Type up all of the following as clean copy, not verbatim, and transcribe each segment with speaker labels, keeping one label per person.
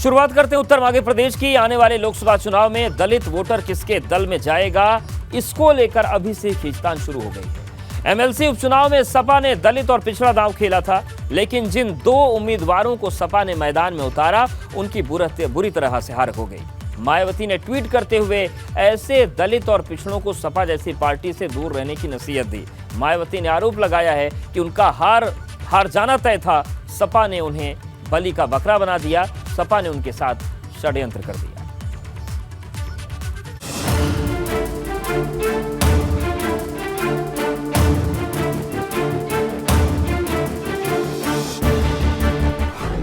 Speaker 1: शुरुआत करते हैं उत्तर मध्य प्रदेश की। आने वाले लोकसभा चुनाव में दलित वोटर किसके दल में जाएगा, इसको लेकर अभी से खींचतान शुरू हो गई है। एमएलसी उपचुनाव में सपा ने दलित और पिछड़ा दांव खेला था, लेकिन जिन दो उम्मीदवारों को सपा ने मैदान में उतारा, उनकी बुरी तरह से हार हो गई। मायावती ने ट्वीट करते हुए ऐसे दलित और पिछड़ों को सपा जैसी पार्टी से दूर रहने की नसीहत दी। मायावती ने आरोप लगाया है कि उनका हार जाना तय था, सपा ने उन्हें बलि का बकरा बना दिया, सपा ने उनके साथ षड्यंत्र कर दिया।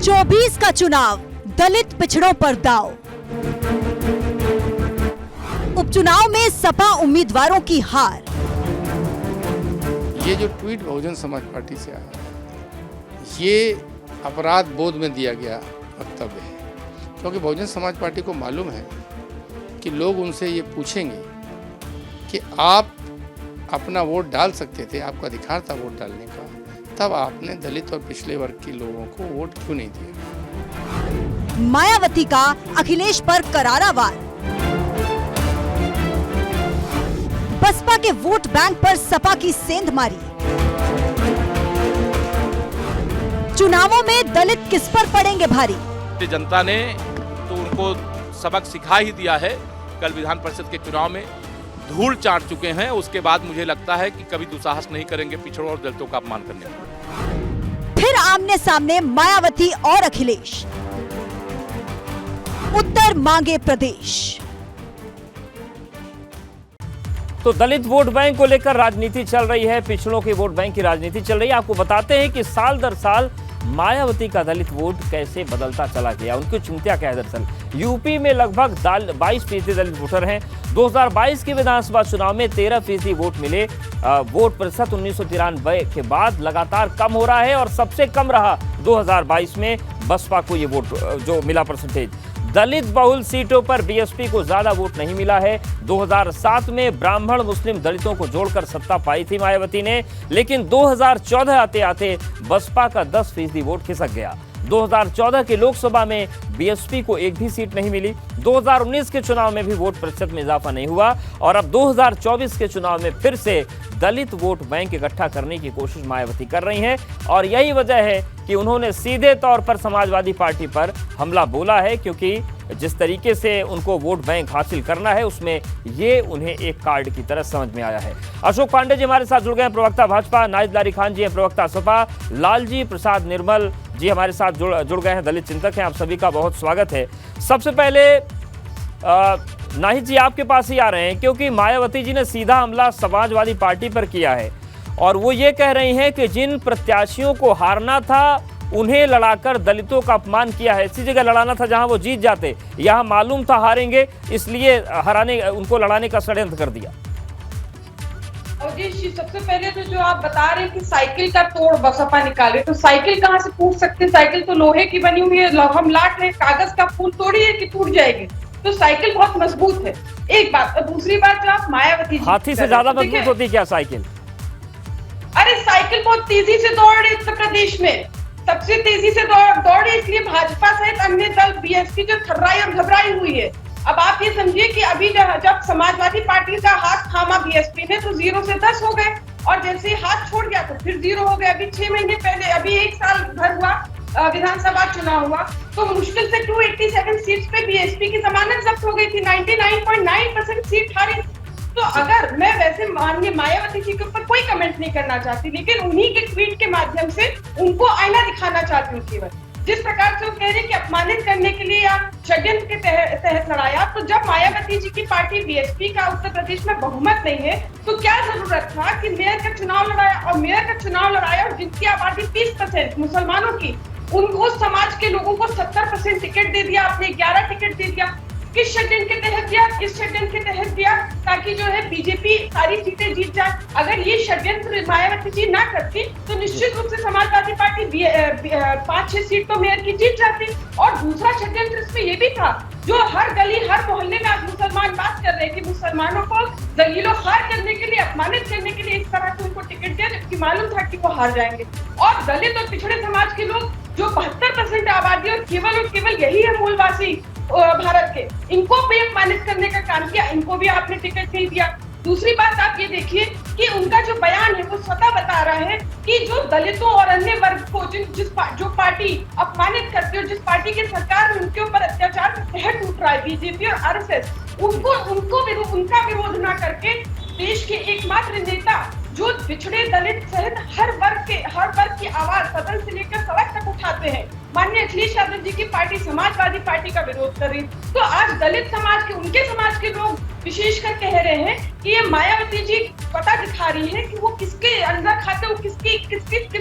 Speaker 2: चौबीस का चुनाव, दलित पिछड़ों पर दांव। उपचुनाव में सपा उम्मीदवारों की हार।
Speaker 3: ये जो ट्वीट बहुजन समाज पार्टी से आया, ये अपराध बोध में दिया गया वक्तव्य है, क्योंकि बहुजन समाज पार्टी को मालूम है कि लोग उनसे ये पूछेंगे कि आप अपना वोट डाल सकते थे, आपका अधिकार था वोट डालने का, तब आपने दलित और पिछड़े वर्ग के लोगों को वोट क्यों नहीं दिया।
Speaker 2: मायावती का अखिलेश पर करारा वार। बसपा के वोट बैंक पर सपा की सेंध मारी। चुनावों में दलित किस पर पड़ेंगे भारी।
Speaker 4: जनता ने तो उनको सबक सिखा ही दिया है। कल विधान परिषद के चुनाव में धूल चाट चुके हैं। उसके बाद मुझे लगता है कि कभी दुस्साहस नहीं करेंगे पिछड़ों और दलितों का अपमान करने में।
Speaker 2: फिर आमने सामने मायावती और अखिलेश। उत्तर मांगे प्रदेश।
Speaker 1: तो दलित वोट बैंक को लेकर राजनीति चल रही है, पिछड़ों के वोट बैंक की राजनीति चल रही है। आपको बताते हैं कि साल दर साल मायावती का दलित वोट कैसे बदलता चला गया, उनकी चिंता क्या है। दरअसल यूपी में लगभग 22% दलित वोटर हैं। 2022 के विधानसभा चुनाव में 13% वोट मिले। वोट प्रतिशत 1993 के बाद लगातार कम हो रहा है और सबसे कम रहा 2022 में बसपा को ये वोट जो मिला परसेंटेज। दलित बहुल सीटों पर बीएसपी को ज्यादा वोट नहीं मिला है। 2007 में ब्राह्मण मुस्लिम दलितों को जोड़कर सत्ता पाई थी मायावती ने, लेकिन 2014 आते आते बसपा का 10% वोट खिसक गया। 2014 के लोकसभा में बीएसपी को एक भी सीट नहीं मिली। 2019 के चुनाव में भी वोट प्रतिशत में इजाफा नहीं हुआ और अब 2024 के चुनाव में फिर से दलित वोट बैंक इकट्ठा करने की कोशिश मायावती कर रही हैं और यही वजह है कि उन्होंने सीधे तौर पर समाजवादी पार्टी पर हमला बोला है, क्योंकि जिस तरीके से उनको वोट बैंक हासिल करना है उसमें ये उन्हें एक कार्ड की तरह समझ में आया है। अशोक पांडे जी हमारे साथ जुड़ गए हैं, प्रवक्ता भाजपा। नाहिद लारी खान जी हैं, प्रवक्ता सपा। लालजी प्रसाद निर्मल जी हमारे साथ जुड़ गए हैं, दलित चिंतक हैं। आप सभी का बहुत स्वागत है। सबसे पहले नाहिद जी आपके पास ही आ रहे हैं, क्योंकि मायावती जी ने सीधा हमला समाजवादी पार्टी पर किया है और वो ये कह रही हैं कि जिन प्रत्याशियों को हारना था उन्हें लड़ाकर दलितों का अपमान किया है। ऐसी जगह लड़ाना था जहां वो जीत जाते, यहां मालूम था हारेंगे, इसलिए उनको लड़ाने का षड्यंत्र कर दिया।
Speaker 5: अवधेश जी, सबसे पहले तो जो आप बता रहे हैं कि साइकिल का तोड़ बसपा निकाले, तो साइकिल कहाँ से टूट सकते हैं? साइकिल तो लोहे की बनी हुई है, हम लाट रहे कागज का फूल थोड़ी है कि टूट जाएगी, तो साइकिल बहुत मजबूत है। एक बात। और दूसरी बात, जो आप मायावती
Speaker 1: हाथी से ज्यादा मजबूत होती क्या साइकिल?
Speaker 5: अरे साइकिल बहुत तेजी से दौड़ रही उत्तर प्रदेश में, सबसे तेजी से दौड़ी, इसलिए भाजपा सहित अन्य दल बीएसपी जो थर्राई और घबराई हुई है। अब आप ये समझिए कि अभी जब समाजवादी पार्टी का हाथ थामा बीएसपी ने, तो 0 से 10 हो गए और जैसे हाथ छोड़ गया तो फिर 0 हो गया। अभी 6 महीने पहले, अभी 1 साल भर हुआ विधानसभा चुनाव हुआ, तो मुश्किल से 287 सीट्स पे बीएसपी की जमानत जब्त हो गई थी। 99.9% सीट हारी। तो अगर मैं वैसे माननीय मायावती जी के ऊपर कोई कमेंट नहीं करना चाहती, लेकिन उन्हीं के ट्वीट के माध्यम से उनको आईना दिखाना चाहती हूँ केवल। जिस प्रकार से वो कह रहे हैं कि अपमानित करने के लिए या षड्यंत्र के तहत लड़ाया, तो जब मायावती जी की पार्टी बीएसपी का उत्तर प्रदेश में बहुमत नहीं है, तो क्या जरूरत था कि मेयर का चुनाव लड़ाया, और मेयर का चुनाव लड़ाया और जिनकी आबादी 30% मुसलमानों की, उनको समाज के लोगों को 70% टिकट दे दिया, आपने 11 टिकट दे दिया। किस षड्यंत्र के तहत दिया? इस षड्यंत्र के तहत दिया ताकि जो है बीजेपी सारी सीटें जीत जाए। अगर ये षड्यंत्र मायावती जी ना करती तो निश्चित रूप से समाजवादी पार्टी 5-6 सीट तो मेयर की जीत जाती। और दूसरा षड्यंत्र इसमें ये भी था, जो हर गली हर मोहल्ले में आज मुसलमान बात कर रहे हैं कि मुसलमानों को दलीलो हार करने के लिए, अपमानित करने के लिए इस तरह से उनको टिकट दिया, जबकि मालूम था कि वो हार जाएंगे। और दलित और पिछड़े समाज के लोग जो 72% आबादी और केवल यही है मूलवासी भारत के, इनको भी अपमानित करने का काम किया, इनको भी आपने टिकट नहीं दिया। दूसरी बात आप ये देखिए कि उनका जो बयान है वो स्वतः बता रहा है कि जो दलितों और अन्य वर्ग को जो पार्टी अपमानित करती है और जिस पार्टी की सरकार में उनके ऊपर अत्याचार का कहर टूट रहा है, बीजेपी और आरएसएस, उनका विरोध न करके देश के एकमात्र नेता जो पिछड़े दलित सहित हर वर्ग की आवाज सदन से लेकर सड़क तक उठाते हैं, माननीय अखिलेश यादव जी की पार्टी समाजवादी पार्टी का विरोध कर रही, तो आज दलित समाज के, उनके समाज के लोग विशेषकर कह रहे हैं कि ये मायावती जी पता दिखा रही है कि वो किसके अंदर खाते, वो किसका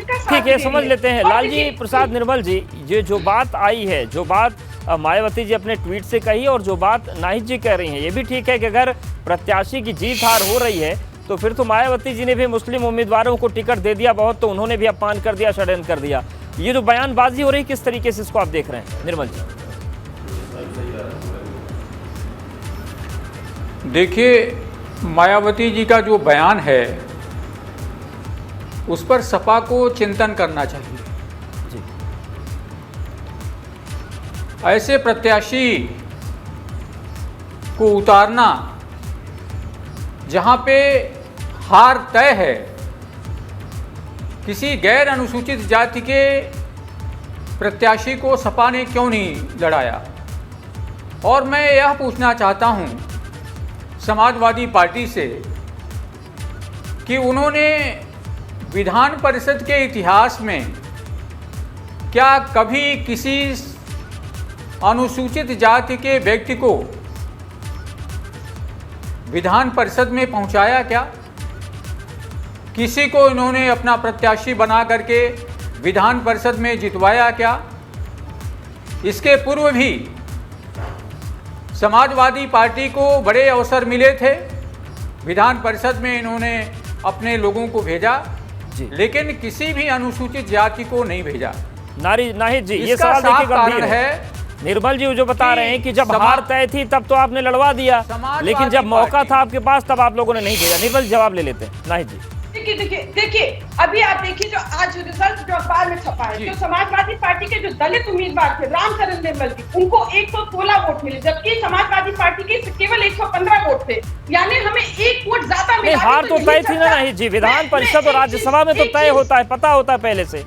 Speaker 5: साथ
Speaker 1: ठीक है, समझ लेते हैं। लालजी प्रसाद निर्मल जी, ये जो बात आई है, जो बात मायावती जी अपने ट्वीट से कही और जो बात नाहिद जी कह रही हैं, ये भी ठीक है कि अगर प्रत्याशी की जीत हार हो रही है तो फिर तो मायावती जी ने भी मुस्लिम उम्मीदवारों को टिकट दे दिया बहुत, तो उन्होंने भी अपमान कर दिया, षड्यंत्र कर दिया। ये जो बयानबाजी हो रही है, किस तरीके से इसको आप देख रहे हैं निर्मल जी?
Speaker 6: देखिए, मायावती जी का जो बयान है उस पर सपा को चिंतन करना चाहिए।
Speaker 1: जी।
Speaker 6: ऐसे प्रत्याशी को उतारना जहां पे हार तय है, किसी गैर अनुसूचित जाति के प्रत्याशी को सपा ने क्यों नहीं लड़ाया? और मैं यह पूछना चाहता हूं समाजवादी पार्टी से कि उन्होंने विधान परिषद के इतिहास में क्या कभी किसी अनुसूचित जाति के व्यक्ति को विधान परिषद में पहुंचाया क्या? किसी को इन्होंने अपना प्रत्याशी बना करके विधान परिषद में जितवाया क्या? इसके पूर्व भी समाजवादी पार्टी को बड़े अवसर मिले थे, विधान परिषद में इन्होंने अपने लोगों को भेजा, लेकिन किसी भी अनुसूचित जाति को नहीं भेजा।
Speaker 1: नाहिद जी, ये सवाल देखिए गंभीर है। निर्मल जी जो बता रहे हैं कि जब हार तय थी तब तो आपने लड़वा दिया, लेकिन जब मौका था आपके पास तब आप लोगों ने नहीं भेजा। निर्मल जी जवाब ले लेते हैं। नाहिद जी
Speaker 5: देखिए अभी आप देखिए जो आज रिजल्ट जो अखबार में छपा है, जो समाजवादी पार्टी के जो दलित उम्मीदवार थे रामचरण निर्मल जी, उनको 116 वोट मिले, जबकि समाजवादी पार्टी के केवल 115 वोट थे, यानी हमें 1 वोट ज्यादा मिला।
Speaker 1: हार तो तय थी ना नाहिद जी, विधान परिषद और राज्यसभा में तो तय होता है, पता होता है पहले से।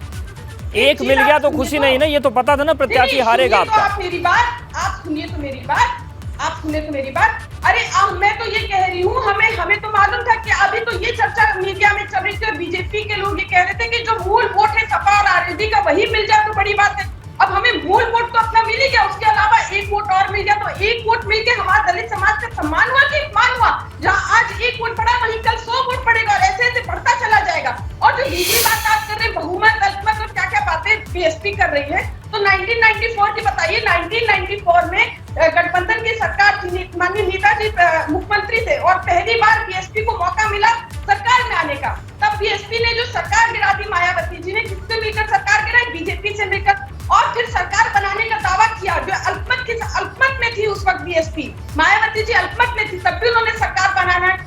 Speaker 1: एक मिल गया तो खुशी नहीं ना, ये तो पता था ना प्रत्याशी हारेगा आपका।
Speaker 5: आप मेरी बात, आप सुनिए तो मेरी बात, आप सुने तो मेरी बात। अरे मैं तो ये कह रही हूँ, हमें तो मालूम था कि अभी तो ये चर्चा मीडिया में चल रही थी और बीजेपी के लोग ये कह रहे थे कि जो मूल वोट है सपा और आरजेडी का वही मिल जाए तो बड़ी बात है। अब हमें मूल वोट तो अपना मिल ही गया, उसके अलावा 1 वोट और मिल गया, तो 1 वोट मिल के हमारा दलित समाज का सम्मान हुआ कि अपमान हुआ? जहाँ आज 1 वोट पड़ा वहीं कल 100 वोट पड़ेगा और ऐसे ऐसे बढ़ता चला जाएगा। और जो दूसरी बात आप कर रहे हैं बहुमत, अल्पमत और क्या क्या बातें बीएसपी कर रही है, तो 1994 की बताइए। 1994 में गठबंधन की सरकार थी, माननीय नेताजी मुख्यमंत्री थे और पहली बार बीएसपी को मौका मिला सरकार में आने का। तब बीएसपी ने जो सरकार गिरा दी, मायावती जी ने किससे मिलकर सरकार गिराई? बीजेपी से मिलकर, और फिर सरकार बनाने का दावा किया। जो अल्पमत में थी उस वक्त बीएसपी, मायावती जी अल्पमत में थी, तब भी उन्होंने सरकार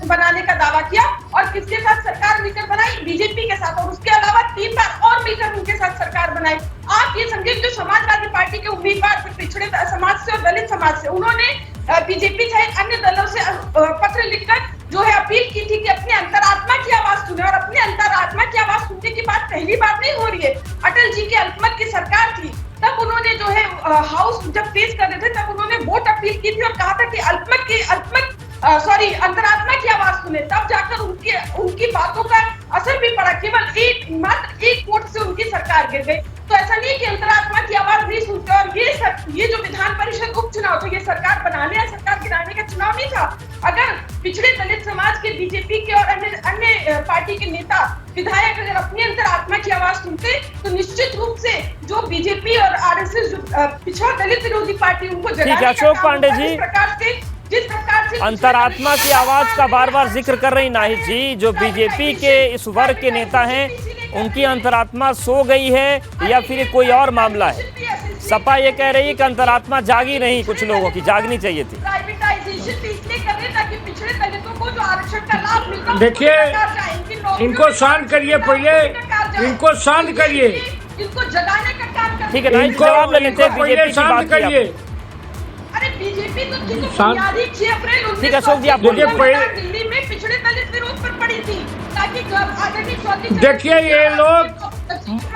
Speaker 5: बनाने का दावा किया और किसके साथ सरकार मिलकर बनाई? बीजेपी के साथ, और उसके अलावा 3 बार और मिलकर उनके साथ सरकार बनाई। आप ये समझिए जो समाजवादी पार्टी के उम्मीदवार थे पिछड़े समाज से और दलित समाज से, उन्होंने बीजेपी सहित अन्य दलों से पत्र लिखकर जो है अपील की थी कि अपनी अंतरात्मा की आवाज सुने, और अपनी अंतरात्मा की आवाज सुनने की बात पहली बार नहीं हो रही है। अटल जी की अल्पमत की सरकार थी, तब उन्होंने जो है हाउस जब पेश कर रहे थे तब उन्होंने वोट अपील की थी और कहा था कि अंतरात्मा की आवाज सुने, तब जाकर उनकी बातों का असर भी पड़ा। केवल मात्र 1 वोट से उनकी सरकार गिर गई। तो ऐसा नहीं है कि अंतरात्मा की आवाज नहीं सुनते। और ये जो विधान परिषद उपचुनाव था, ये सरकार बनाने या सरकार गिराने का चुनाव नहीं था। अगर पिछड़े दलित समाज के, बीजेपी के और अन्य पार्टी के नेता विधायक अगर अपनी अंतरात्मा की आवाज सुनते तो निश्चित रूप से जो बीजेपी और आरएसएस जो पिछड़ा दलित विरोधी पार्टी, उनको जगाने
Speaker 1: अशोक पांडे जी,
Speaker 5: जिस प्रकार से
Speaker 1: अंतरात्मा की आवाज का बार बार जिक्र कर रही नाहिद जी, जो बीजेपी के इस वर्ग के नेता हैं उनकी अंतरात्मा सो गई है या फिर कोई और मामला है? सपा ये कह रही है कि अंतरात्मा जागी नहीं, कुछ लोगों की जागनी चाहिए थी।
Speaker 7: देखिए, इनको शांत करिए, पहले इनको शांत करिए।
Speaker 5: इनको जगाने का काम
Speaker 1: ठीक है नाहिद जी, जवाब ले लेते हैं। बीजेपी की बात की आपने।
Speaker 5: अरे बीजेपी तो थी तो बुनियादी 6 अप्रैल 19
Speaker 1: ठीक है, अशोक जी, आप बोलिए।
Speaker 5: दिल्ली में पिछड़े दलित विरोध पर पड़ी थी ताकि आजादी चौधरी।
Speaker 7: देखिए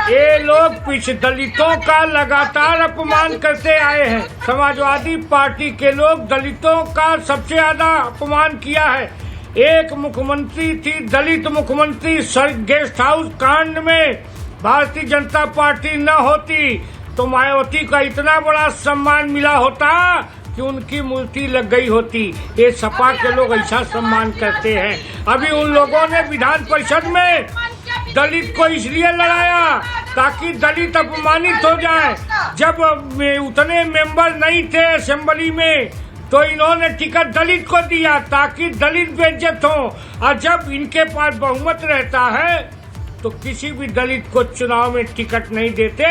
Speaker 7: ये लोग पिछ दलितों का लगातार अपमान करते आए हैं। समाजवादी पार्टी के लोग दलितों का सबसे ज्यादा अपमान किया है। एक मुख्यमंत्री थी दलित मुख्यमंत्री, गेस्ट हाउस कांड में भारतीय जनता पार्टी न होती तो मायावती का इतना बड़ा सम्मान मिला होता कि उनकी मूर्ति लग गई होती। ये सपा के लोग ऐसा सम्मान करते हैं। अभी उन लोगों ने विधान परिषद में दलित को इसलिए लड़ाया ताकि दलित अपमानित हो जाए। जब उतने मेंबर नहीं थे असेंबली में तो इन्होंने टिकट दलित को दिया ताकि दलित बेइज्जत हो, और जब इनके पास बहुमत रहता है तो किसी भी दलित को चुनाव में टिकट नहीं देते।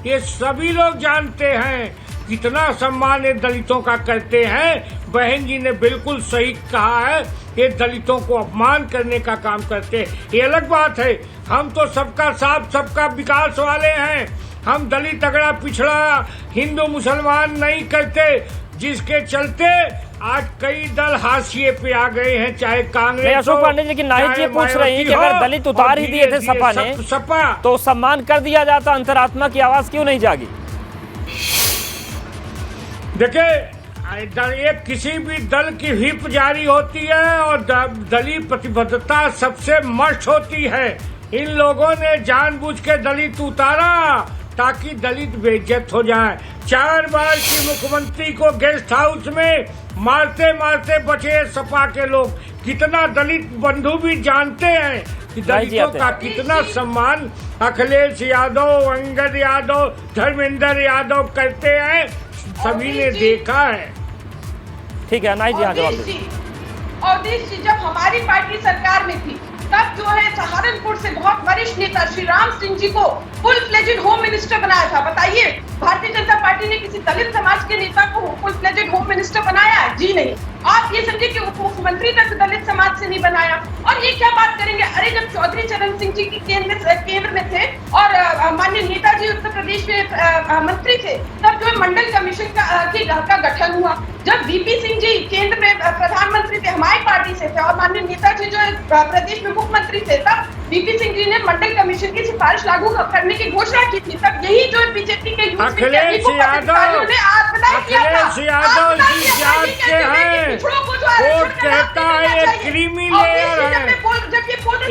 Speaker 7: ये सभी लोग जानते हैं कितना सम्मान ये दलितों का करते हैं। बहन जी ने बिल्कुल सही कहा है, ये दलितों को अपमान करने का काम करते हैं। ये अलग बात है, हम तो सबका साथ सबका विकास वाले हैं। हम दलित अगड़ा पिछड़ा हिंदू मुसलमान नहीं करते, जिसके चलते आज कई दल हाशिए पे आ गए हैं, चाहे कांग्रेस।
Speaker 1: अशोक पांडे जी, लेकिन नाहिद जी पूछ रहे हैं कि अगर दलित उतार ही दिए थे सपा ने तो सम्मान कर दिया जाता, अंतरात्मा की आवाज क्यों नहीं जागी?
Speaker 7: देखिए किसी भी दल की व्हिप जारी होती है और दलीय प्रतिबद्धता सबसे मस्ट होती है। इन लोगों ने जानबूझ के दलित उतारा ताकि दलित बेइज्जत हो जाए। 4 बार की मुख्यमंत्री को गेस्ट हाउस में मारते मारते बचे सपा के लोग। कितना दलित बंधु भी जानते हैं कि दलितों का कितना सम्मान अखिलेश यादव, अंगद यादव, धर्मेंद्र यादव करते हैं, सभी ने देखा है।
Speaker 1: ठीक है नाहिद जी, हाँ जवाब दीजिए।
Speaker 5: और देश जी, जब हमारी पार्टी सरकार में थी तब जो है सहारनपुर से बहुत वरिष्ठ नेता श्री राम सिंह जी को फुल फ्लेजेड होम मिनिस्टर बनाया था। बताइए, भारतीय जनता पार्टी ने किसी दलित समाज के नेता को फुल फ्लेजेड होम मिनिस्टर बनाया? जी नहीं। आप ये समझिए कि उप मुख्यमंत्री तक दलित समाज से नहीं बनाया। और ये क्या बात करेंगे, अरे जब चौधरी चरण सिंह जी की केंद्र में थे और माननीय नेताजी उत्तर प्रदेश में मंत्री थे, तब जो है मंडल कमीशन का गठन हुआ। जब वीपी सिंह जी केंद्र में प्रधानमंत्री थे, हमारी पार्टी से थे, और माननीय नेताजी जो है प्रदेश में मुख्यमंत्री थे, तब वीपी सिंह जी ने मंडल कमीशन की सिफारिश लागू करने की घोषणा की थी। तब यही जो है बीजेपी के
Speaker 7: अखिलेश यादव जी जानते हैं, वो कहता है एक क्रीमी लेयर है,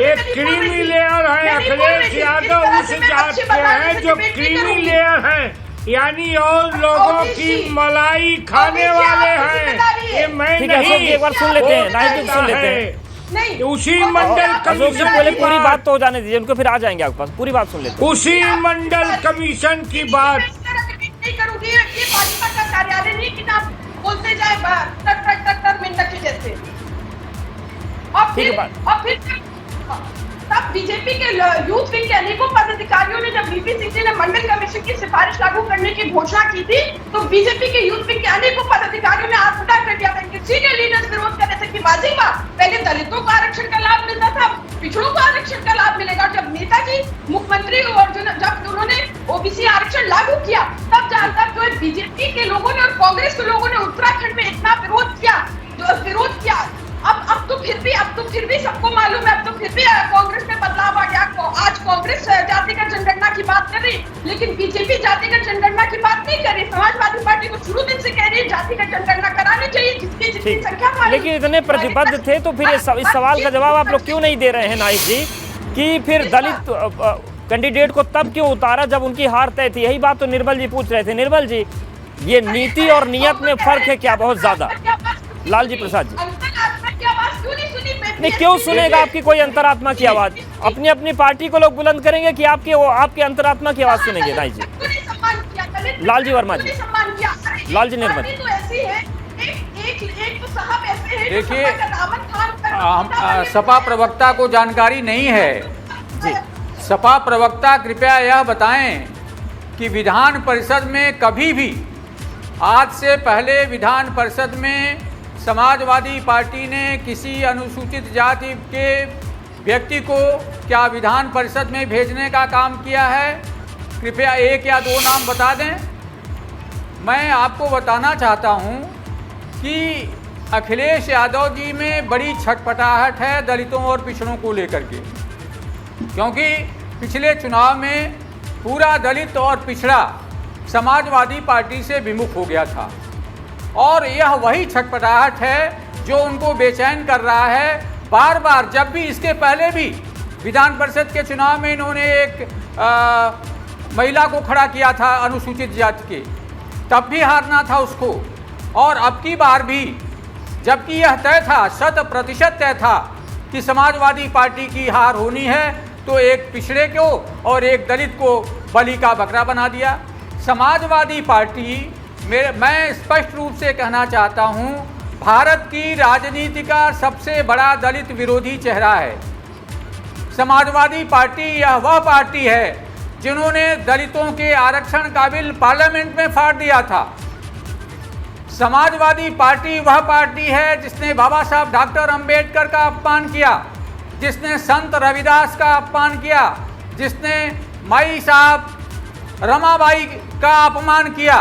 Speaker 7: एक क्रीमी लेयर है। अखिलेश यादव उस जात के हैं जो क्रीमी लेयर है, यानी और लोगों की मलाई खाने वाले हैं। ये मैं नहीं,
Speaker 1: एक बार सुन लेते हैं, नाहिद जी सुन लेते हैं।
Speaker 5: नहीं,
Speaker 7: उसी मंडल कमीशन
Speaker 1: पहले पूरी बात तो हो जाने दीजिए, उनको फिर आ जाएंगे आपके पास। पूरी बात सुन लेते हैं।
Speaker 7: उसी मंडल कमीशन की बात
Speaker 5: नहीं करूंगी। ये भाजपा का कार्यालय नहीं कि आप बोलते जाए टक मिनट जैसे। और फिर तब बीजेपी के यूथ विंग के अनेकों पदाधिकारियों ने, जब वीपी सिंह जी ने मंडल कमीशन की सिफारिश लागू करने की घोषणा की थी, तो बीजेपी के यूथ विंग के अनेकों पदाधिकारियों ने आत्मदाह कर दिया। सीनियर लीडर्स विरोध कर रहे थे कि बाजीबा, पहले दलितों को आरक्षण का लाभ मिलता था, पिछड़ों को आरक्षण का लाभ मिलेगा। और जब नेताजी मुख्यमंत्री और जब उन्होंने ओबीसी आरक्षण लागू किया, तब जो है बीजेपी के लोगों ने और कांग्रेस के लोगों ने उत्तराखंड में इतना विरोध किया। अब तो फिर भी सबको मालूम है, अब तो फिर भी कांग्रेस में बदलाव आ गया। आज कांग्रेस जातिगत जनगणना की बात कर रही, लेकिन बीजेपी जातिगत जनगणना की बात नहीं कर रही। समाजवादी पार्टी को शुरू दिन से कह रही है जातिगत जनगणना करानी चाहिए, जितनी संख्या।
Speaker 1: लेकिन इतने प्रतिबद्ध थे तो फिर इस सवाल का जवाब आप लोग क्यों नहीं दे रहे हैं नाहिद जी, कि फिर दलित कैंडिडेट को तब क्यों उतारा जब उनकी हार तय थी? यही बात तो निर्मल जी पूछ रहे थे। निर्मल जी, ये नीति और नियत में फर्क है क्या बहुत ज्यादा? लालजी प्रसाद जी, नहीं क्यों सुनेगा आपकी कोई अंतरात्मा की आवाज? अपनी अपनी पार्टी को लोग बुलंद करेंगे कि आपके अंतरात्मा की आवाज सुनेंगे? नहीं जी। लालजी वर्मा जी, लालजी निर्मल।
Speaker 6: देखिए, सपा प्रवक्ता को जानकारी नहीं है
Speaker 1: जी।
Speaker 6: सपा प्रवक्ता कृपया यह बताएं कि विधान परिषद में कभी भी, आज से पहले विधान परिषद में समाजवादी पार्टी ने किसी अनुसूचित जाति के व्यक्ति को क्या विधान परिषद में भेजने का काम किया है? कृपया एक या दो नाम बता दें। मैं आपको बताना चाहता हूं कि अखिलेश यादव जी में बड़ी छटपटाहट है दलितों और पिछड़ों को लेकर के, क्योंकि पिछले चुनाव में पूरा दलित और पिछड़ा समाजवादी पार्टी से विमुख हो गया था, और यह वही छटपटाहट है जो उनको बेचैन कर रहा है। बार बार, जब भी इसके पहले भी विधान परिषद के चुनाव में इन्होंने एक महिला को खड़ा किया था अनुसूचित जाति के, तब भी हारना था उसको, और अब की बार भी, जबकि यह तय था, 100% तय था कि समाजवादी पार्टी की हार होनी है, तो एक पिछड़े को और एक दलित को बलि का बकरा बना दिया। समाजवादी पार्टी, मैं स्पष्ट रूप से कहना चाहता हूं, भारत की राजनीति का सबसे बड़ा दलित विरोधी चेहरा है। समाजवादी पार्टी यह वह पार्टी है जिन्होंने दलितों के आरक्षण का बिल पार्लियामेंट में फाड़ दिया था। समाजवादी पार्टी वह पार्टी है जिसने बाबा साहब डॉक्टर अंबेडकर का अपमान किया, जिसने संत रविदास का अपमान किया, जिसने माई साहब रमाबाई का अपमान किया।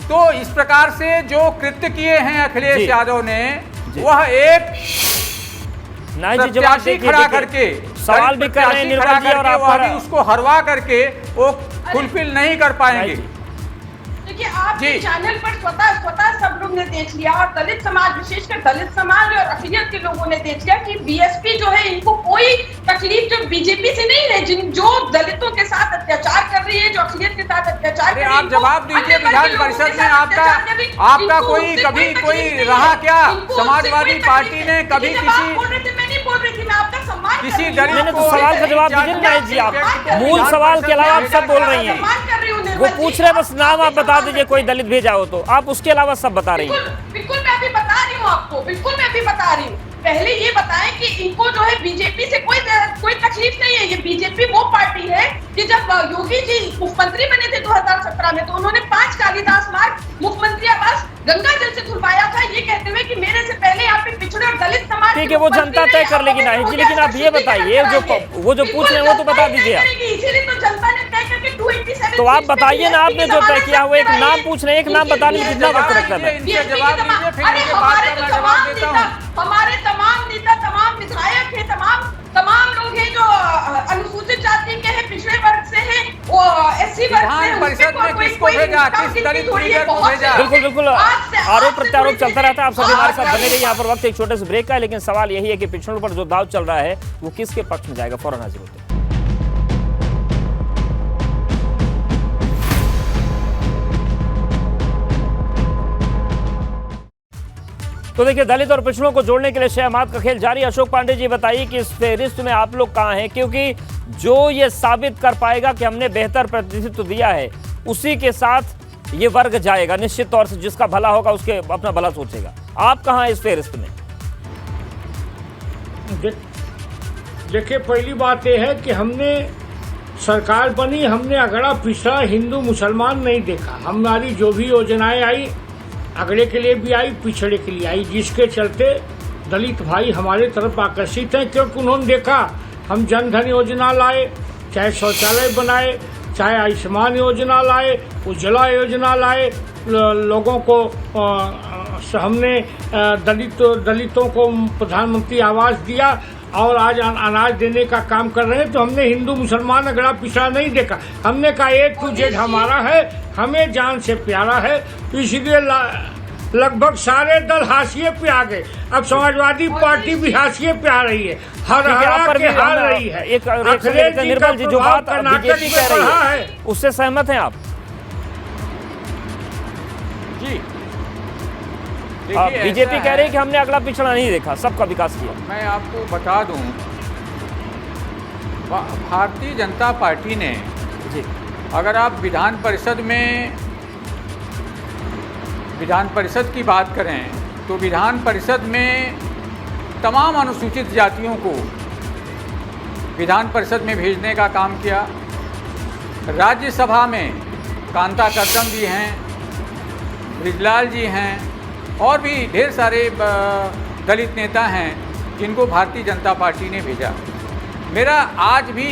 Speaker 6: तो इस प्रकार से जो कृत्य किए हैं अखिलेश यादव ने, वह एक प्रत्याशी खड़ा करके,
Speaker 1: सवाल भी कर रहे हैं निर्मल जी, और आप
Speaker 6: उसको हरवा करके वो फुलफिल नहीं कर पाएंगे।
Speaker 5: देखिए, आपके चैनल पर स्वतः सब लोग ने देख लिया, और दलित समाज, विशेषकर दलित समाज और अखिलियत के लोगों ने देख लिया कि बीएसपी जो है, इनको कोई तकलीफ जो बीजेपी से नहीं है, जो दलितों के साथ अत्याचार कर रही है, जो अखिलियत के साथ अत्याचार कर रही है।
Speaker 6: आप जवाब दीजिए, विधान परिषद में आपका कोई कभी कोई रहा क्या? समाजवादी पार्टी ने कभी किसी दलित
Speaker 1: को सवाल का जवाब दीजिए ना जी, आप मूल सवाल के अलावा आप सब बोल रही हैं। वो पूछ रहे, बस नाम आप बता दीजिए, कोई दलित भेजा हो तो। आप उसके अलावा सब बता रही हैं।
Speaker 5: बिल्कुल मैं अभी बता रही हूँ आपको, बिल्कुल मैं अभी बता रही हूँ। पहले ये बताएं कि इनको जो है बीजेपी से कोई तकलीफ नहीं है। ये बीजेपी वो पार्टी है कि जब योगी जी मुख्यमंत्री बने थे 2017 में, तो उन्होंने 5 कालिदास मार्ग मुख्यमंत्री आवास गंगा जल से खुलवाया था, ये कहते हुए कि मेरे से पहले यहाँ पे पिछड़े और दलित समाज।
Speaker 1: ठीक है, वो जनता तय कर लेगी ना जी, लेकिन आप ये बताइए, वो जो पूछ रहे हैं वो तो बता दीजिए आप।
Speaker 5: इसीलिए तो जनता ने तय करके 287।
Speaker 1: तो आप बताइए ना, आपने जो तय किया, वो एक नाम पूछ रहे हैं, एक नाम बताने में कितना वक्त लगता है?
Speaker 5: हमारे तमाम नेता, तमाम विधायक है, तमाम लोग हैं जो अनुसूचित जाति के हैं, पिछड़े वर्ग से हैं, वो एससी वर्ग से हैं।
Speaker 1: बिल्कुल आरोप प्रत्यारोप चलता रहता है। आप सभी हमारे साथ बने रहिए। यहाँ पर वक्त एक छोटे से ब्रेक का है, लेकिन सवाल यही है कि पिछड़ों पर जो दाव चल रहा है वो किसके पक्ष में जाएगा। फौरन हाजिर होते हैं। तो देखिए, दलित और पिछड़ों को जोड़ने के लिए शहमात का खेल जारी। अशोक पांडे जी, बताइए कि इस फेहरिस्त में आप लोग कहां हैं, क्योंकि जो ये साबित कर पाएगा कि हमने बेहतर प्रतिनिधित्व दिया है, उसी के साथ ये वर्ग जाएगा निश्चित तौर से। जिसका भला होगा उसके अपना भला सोचेगा। आप कहां हैं इस फेहरिस्त में?
Speaker 7: देखिए, पहली बात यह है कि हमने सरकार बनी, हमने अगड़ा पिछड़ा हिंदू मुसलमान नहीं देखा। हमारी जो भी योजनाएं आई, अगड़े के लिए भी आई, पिछड़े के लिए आई, जिसके चलते दलित भाई हमारे तरफ आकर्षित हैं, क्योंकि उन्होंने देखा हम जनधन योजना लाए, चाहे शौचालय बनाए, चाहे आयुष्मान योजना लाए, उज्ज्वला योजना लाए, लोगों को हमने दलितों को प्रधानमंत्री आवास दिया, और आज अनाज देने का काम कर रहे हैं। तो हमने हिंदू मुसलमान अगड़ा पिछड़ा नहीं देखा। हमने कहा A to Z हमारा है, हमें जान से प्यारा है, इसलिए लगभग सारे दल हाशिए पे आ गए। अब समाजवादी पार्टी भी हाशिए पे आ रही है, हरा के हार रही है।
Speaker 1: निर्मल जी, जो बात बीजेपी कह रही है उससे सहमत हैं आप?
Speaker 6: जी,
Speaker 1: बीजेपी कह रही है कि हमने अगला पिछड़ा नहीं देखा, सबका विकास किया।
Speaker 6: मैं आपको बता दूं, भारतीय जनता पार्टी ने
Speaker 1: जी,
Speaker 6: अगर आप विधान परिषद की बात करें, तो विधान परिषद में तमाम अनुसूचित जातियों को विधान परिषद में भेजने का काम किया। राज्यसभा में कांता कर्दम जी हैं, ब्रिजलाल जी हैं, और भी ढेर सारे दलित नेता हैं जिनको भारतीय जनता पार्टी ने भेजा। मेरा आज भी,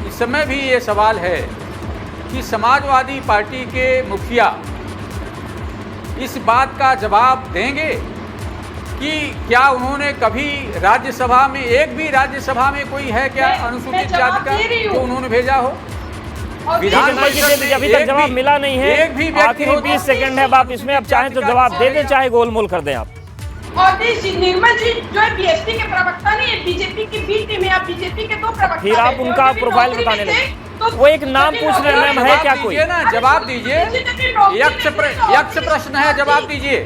Speaker 6: इस समय भी ये सवाल है कि समाजवादी पार्टी के मुखिया इस बात का जवाब देंगे कि क्या उन्होंने कभी राज्यसभा में, एक भी राज्यसभा में कोई है क्या अनुसूचित जाति का जो उन्होंने भेजा हो?
Speaker 1: विधान परिषद में अभी तक जवाब मिला नहीं है। आखिरी 20 सेकंड है, आप इसमें अब चाहें तो जवाब दे दें, चाहे गोलमोल कर दें आप।
Speaker 5: और निर्मल जी जो है बीएसपी के प्रवक्ता नहीं है, बीजेपी की बी टीम है, आप बीजेपी के दो प्रवक्ता
Speaker 1: फिर आप उनका प्रोफाइल बताने लगे, वो एक नाम पूछ रहे हैं, है क्या कोई?
Speaker 6: ना जवाब दीजिए, यक्ष प्रश्न है, जवाब दीजिए।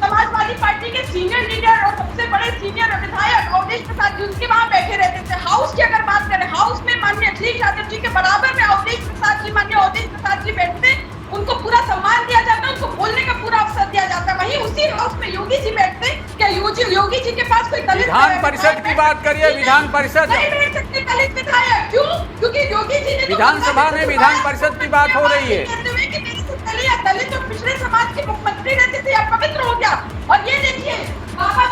Speaker 5: समाजवादी पार्टी के सीनियर लीडर और सबसे बड़े सीनियर विधायक अवधेश प्रसाद जी उनके वहाँ बैठे रहते थे। हाउस की अगर बात करें, हाउस में माननीय अखिलेश यादव जी के बराबर में अवधेश प्रसाद जी, माननीय अवधेश प्रसाद जी बैठते, उनको पूरा सम्मान दिया जाता है, उनको बोलने का पूरा अवसर दिया जाता है। वहीं उसी हाउस में योगी जी बैठते, क्या योगी जी के पास कोई दलित
Speaker 6: विधान परिषद की बात करिए, विधान परिषद
Speaker 5: नहीं बैठ सकते दलित विधायक, क्यों? क्योंकि योगी जी ने
Speaker 6: विधानसभा में विधान परिषद की बात हो रही है।
Speaker 5: दलित और पिछड़े समाज के मुख्यमंत्री रहते थे, अब पवित्र हो गया। और ये देखिए बाबा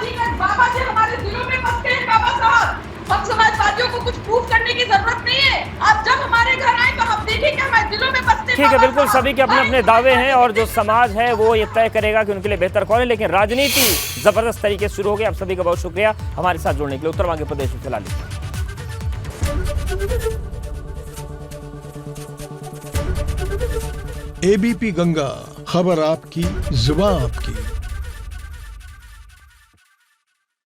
Speaker 5: जी हमारे दिलों में बस गए। बाबा साहब, हम समाजवादियों को कुछ प्रूव करने की जरूरत नहीं है। आप जब हमारे घर आए तो हम देखें कि हमारे दिलों में बसते।
Speaker 1: ठीक है, बिल्कुल सभी के अपने अपने दावे हैं और जो समाज है वो ये तय करेगा कि उनके लिए बेहतर कौन है, लेकिन राजनीति जबरदस्त तरीके से शुरू हो गई। आप सभी का बहुत शुक्रिया हमारे साथ जुड़ने के लिए। उत्तर मध्य प्रदेश में फिलहाल
Speaker 8: एबीपी गंगा, खबर आपकी, जुबान आपकी।